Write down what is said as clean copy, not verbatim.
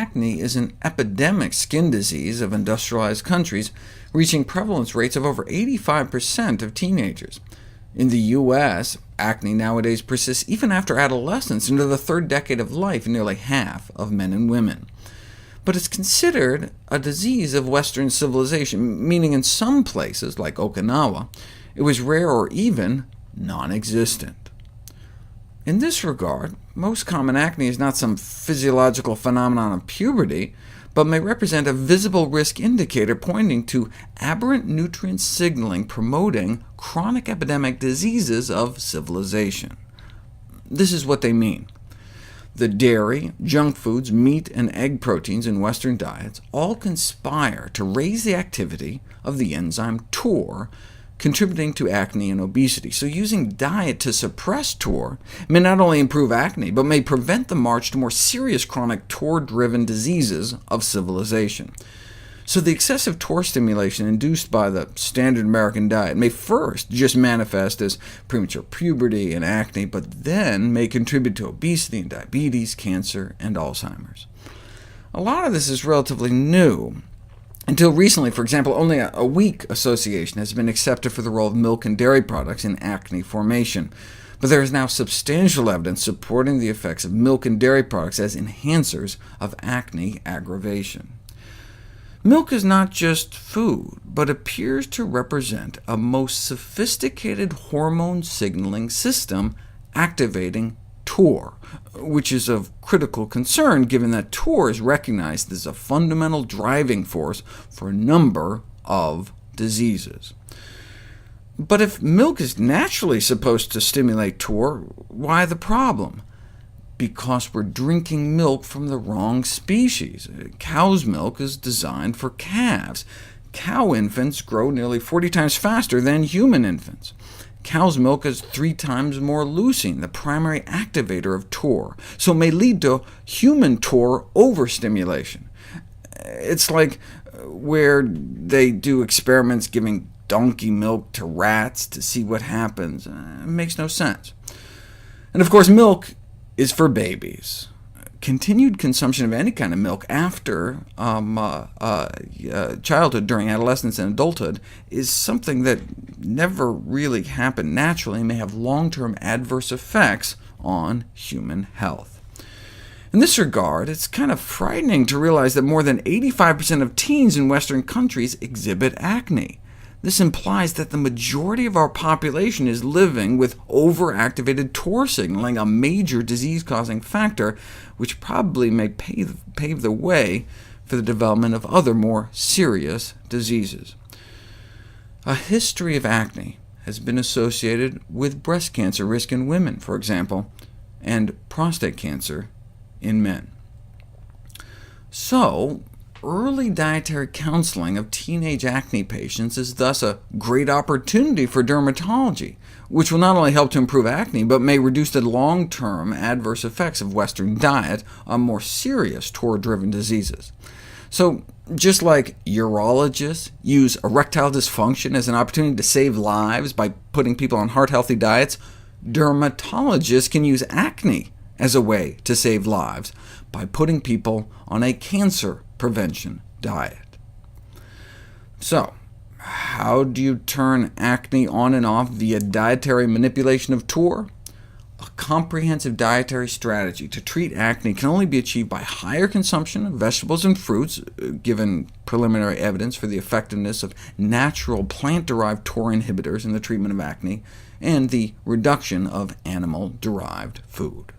acne is an epidemic skin disease of industrialized countries, reaching prevalence rates of over 85% of teenagers. In the US, acne nowadays persists even after adolescence into the third decade of life in nearly half of men and women. But it's considered a disease of Western civilization, meaning in some places, like Okinawa, it was rare or even non-existent. In this regard, most common acne is not some physiological phenomenon of puberty, but may represent a visible risk indicator pointing to aberrant nutrient signaling promoting chronic epidemic diseases of civilization. This is what they mean. The dairy, junk foods, meat, and egg proteins in Western diets all conspire to raise the activity of the enzyme TOR, contributing to acne and obesity. So using diet to suppress TOR may not only improve acne, but may prevent the march to more serious chronic TOR-driven diseases of civilization. So the excessive TOR stimulation induced by the standard American diet may first just manifest as premature puberty and acne, but then may contribute to obesity and diabetes, cancer, and Alzheimer's. A lot of this is relatively new. Until recently, for example, only a weak association has been accepted for the role of milk and dairy products in acne formation, but there is now substantial evidence supporting the effects of milk and dairy products as enhancers of acne aggravation. Milk is not just food, but appears to represent a most sophisticated hormone signaling system activating TOR, which is of critical concern given that TOR is recognized as a fundamental driving force for a number of diseases. But if milk is naturally supposed to stimulate TOR, why the problem? Because we're drinking milk from the wrong species. Cow's milk is designed for calves. Cow infants grow nearly 40 times faster than human infants. Cow's milk has 3 times more leucine, the primary activator of TOR, so it may lead to human TOR overstimulation. It's like where they do experiments giving donkey milk to rats to see what happens. It makes no sense. And of course, milk is for babies. Continued consumption of any kind of milk after childhood, during adolescence and adulthood, is something that never really happened naturally and may have long-term adverse effects on human health. In this regard, it's kind of frightening to realize that more than 85% of teens in Western countries exhibit acne. This implies that the majority of our population is living with overactivated TOR signaling, a major disease-causing factor, which probably may pave the way for the development of other more serious diseases. A history of acne has been associated with breast cancer risk in women, for example, and prostate cancer in men. So, early dietary counseling of teenage acne patients is thus a great opportunity for dermatology, which will not only help to improve acne, but may reduce the long-term adverse effects of Western diet on more serious TOR-driven diseases. So, just like urologists use erectile dysfunction as an opportunity to save lives by putting people on heart-healthy diets, dermatologists can use acne as a way to save lives by putting people on a cancer prevention diet. So, how do you turn acne on and off via dietary manipulation of TOR? A comprehensive dietary strategy to treat acne can only be achieved by higher consumption of vegetables and fruits, given preliminary evidence for the effectiveness of natural plant-derived TOR inhibitors in the treatment of acne, and the reduction of animal-derived food.